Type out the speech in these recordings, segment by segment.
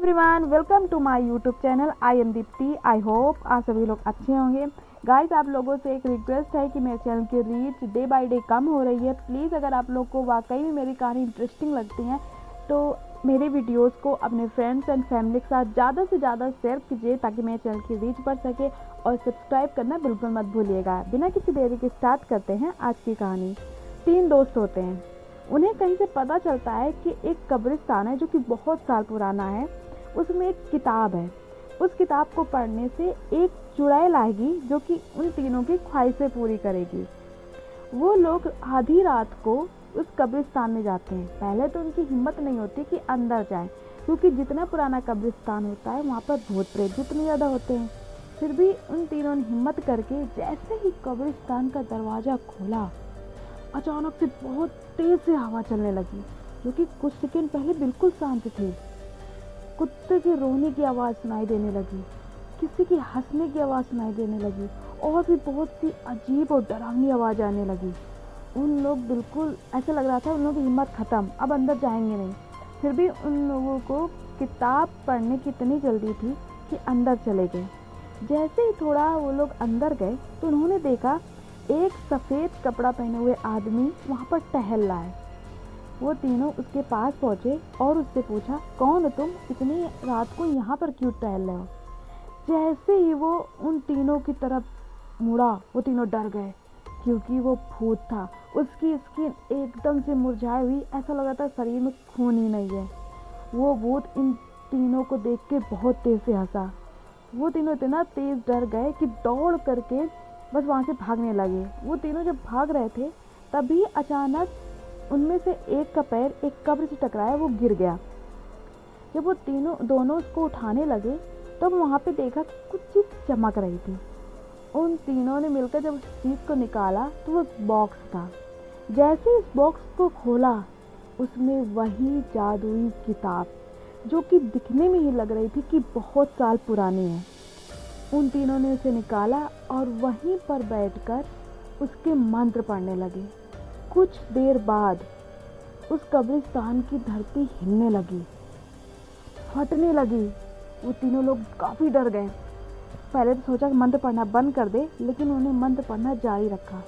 Everyone, welcome to my YouTube channel. I am Deepti. I hope आप सभी लोग अच्छे होंगे। गाइस, आप लोगों से एक रिक्वेस्ट है कि मेरे चैनल की रीच डे बाय डे कम हो रही है। प्लीज़ अगर आप लोग को वाकई में मेरी कहानी इंटरेस्टिंग लगती है तो मेरे वीडियोस को अपने फ्रेंड्स एंड फैमिली के साथ ज़्यादा से ज़्यादा शेयर कीजिए ताकि मेरे चैनल की रीच बढ़ सके, और सब्सक्राइब करना बिल्कुल मत भूलिएगा। बिना किसी देरी के स्टार्ट करते हैं आज की कहानी। 3 दोस्त होते हैं। उन्हें कहीं से पता चलता है कि एक कब्रिस्तान है जो कि बहुत साल पुराना है। उसमें एक किताब है। उस किताब को पढ़ने से एक चुड़ैल आएगी जो कि उन तीनों की ख्वाहिशें पूरी करेगी। वो लोग आधी रात को उस कब्रिस्तान में जाते हैं। पहले तो उनकी हिम्मत नहीं होती कि अंदर जाएं, क्योंकि जितना पुराना कब्रिस्तान होता है वहाँ पर भूत प्रेत जितने ज़्यादा होते हैं। फिर भी उन तीनों ने हिम्मत करके जैसे ही कब्रिस्तान का दरवाज़ा खोला, अचानक से बहुत तेज से हवा चलने लगी, जो कि कुछ सेकंड पहले बिल्कुल शांत थी। कुत्ते के रोने की आवाज़ सुनाई देने लगी, किसी की हंसने की आवाज़ सुनाई देने लगी, और भी बहुत सी अजीब और डरावनी आवाज़ आने लगी। उन लोग बिल्कुल ऐसा लग रहा था उन लोगों की हिम्मत ख़त्म, अब अंदर जाएंगे नहीं। फिर भी उन लोगों को किताब पढ़ने की इतनी जल्दी थी कि अंदर चले गए। जैसे ही थोड़ा वो लोग अंदर गए तो उन्होंने देखा एक सफ़ेद कपड़ा पहने हुए आदमी वहाँ पर टहल रहा है। वो तीनों उसके पास पहुँचे और उससे पूछा, कौन हो तुम? इतनी रात को यहाँ पर क्यों टहल रहे हो? जैसे ही वो उन तीनों की तरफ मुड़ा, वो तीनों डर गए, क्योंकि वो भूत था। उसकी स्किन एकदम से मुरझाई हुई, ऐसा लगा था शरीर में खून ही नहीं है। वो भूत इन तीनों को देख के बहुत तेज से हंसा। वो तीनों इतना तेज डर गए कि दौड़ करके बस वहाँ से भागने लगे। वो तीनों जब भाग रहे थे तभी अचानक उनमें से एक का पैर एक कब्र से टकराया, वो गिर गया। जब वो दोनों उसको उठाने लगे तब वहाँ पे देखा कि कुछ चीज़ चमक रही थी। उन तीनों ने मिलकर जब उस चीज़ को निकाला तो वो एक बॉक्स था। जैसे इस बॉक्स को खोला, उसमें वही जादुई किताब, जो कि दिखने में ही लग रही थी कि बहुत साल पुरानी है। उन तीनों ने उसे निकाला और वहीं पर बैठकर उसके मंत्र पढ़ने लगे। कुछ देर बाद उस कब्रिस्तान की धरती हिलने लगी, फटने लगी। वो तीनों लोग काफ़ी डर गए। पहले तो सोचा कि मंत्र पढ़ना बंद कर दे, लेकिन उन्होंने मंत्र पढ़ना जारी रखा।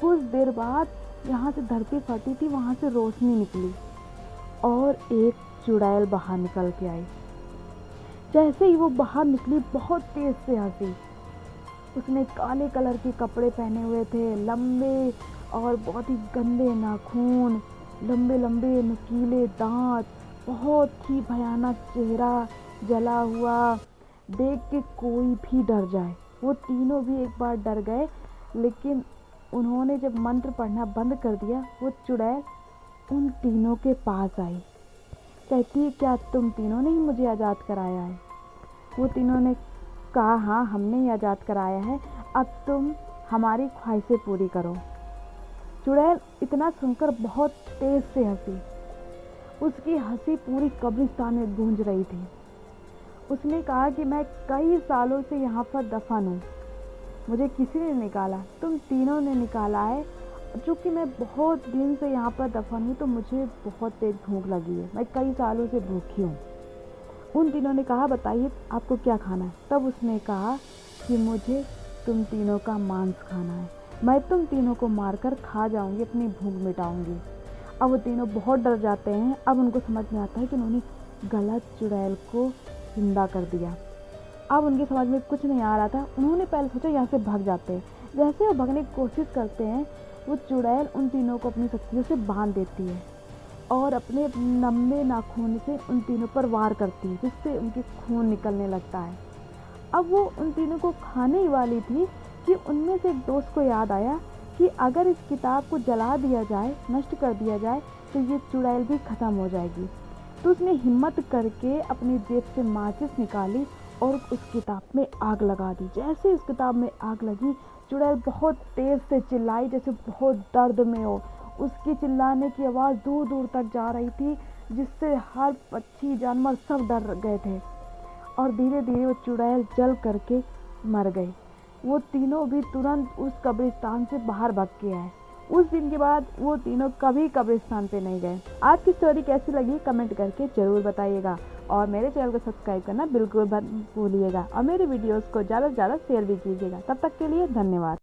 कुछ देर बाद जहाँ से धरती फटी थी वहाँ से रोशनी निकली और एक चुड़ैल बाहर निकल के आई। जैसे ही वो बाहर निकली, बहुत तेज से हंसी। उसने काले कलर के कपड़े पहने हुए थे, लंबे और बहुत ही गंदे नाखून, लंबे लंबे नुकीले दांत, बहुत ही भयानक चेहरा, जला हुआ। देख के कोई भी डर जाए। वो तीनों भी एक बार डर गए, लेकिन उन्होंने जब मंत्र पढ़ना बंद कर दिया, वो चुड़ैल उन तीनों के पास आई। कहती है, क्या तुम तीनों ने ही मुझे आज़ाद कराया है? वो तीनों ने कहा, हाँ, हमने ही आज़ाद कराया है, अब तुम हमारी ख्वाहिशें पूरी करो। चुड़ैल इतना सुनकर बहुत तेज से हंसी। उसकी हंसी पूरी कब्रिस्तान में गूंज रही थी। उसने कहा कि मैं कई सालों से यहाँ पर दफन हूँ, मुझे किसी ने निकाला, तुम तीनों ने निकाला है। चूँकि मैं बहुत दिन से यहाँ पर दफन हूँ तो मुझे बहुत तेज भूख लगी है, मैं कई सालों से भूखी हूँ। उन तीनों ने कहा, बताइए आपको क्या खाना है? तब उसने कहा कि मुझे तुम तीनों का मांस खाना है, मैं तुम तीनों को मारकर खा जाऊंगी, अपनी भूख मिटाऊंगी। अब वो तीनों बहुत डर जाते हैं। अब उनको समझ में आता है कि उन्होंने गलत चुड़ैल को जिंदा कर दिया। अब उनकी समझ में कुछ नहीं आ रहा था। उन्होंने पहले सोचा यहाँ से भाग जाते हैं। जैसे वो भागने की कोशिश करते हैं, वो चुड़ैल उन तीनों को अपनी शक्तियों से बांध देती है और अपने लंबे नाखून से उन तीनों पर वार करती है, जिससे उनके खून निकलने लगता है। अब वो उन तीनों को खाने ही वाली थी कि उनमें से एक दोस्त को याद आया कि अगर इस किताब को जला दिया जाए, नष्ट कर दिया जाए, तो ये चुड़ैल भी ख़त्म हो जाएगी। तो उसने हिम्मत करके अपनी जेब से माचिस निकाली और उस किताब में आग लगा दी। जैसे उस किताब में आग लगी, चुड़ैल बहुत तेज़ से चिल्लाई, जैसे बहुत दर्द में हो। उसकी चिल्लाने की आवाज़ दूर दूर तक जा रही थी, जिससे हर पक्षी जानवर सब डर गए थे, और धीरे धीरे वो चुड़ैल जल करके मर गई। वो तीनों भी तुरंत उस कब्रिस्तान से बाहर भाग के आए। उस दिन के बाद वो तीनों कभी कब्रिस्तान पे नहीं गए। आज की स्टोरी कैसी लगी कमेंट करके ज़रूर बताइएगा। और मेरे चैनल को सब्सक्राइब करना बिल्कुल मत भूलिएगा और मेरी वीडियोज़ को ज़्यादा से ज़्यादा शेयर भी कीजिएगा। तब तक के लिए धन्यवाद।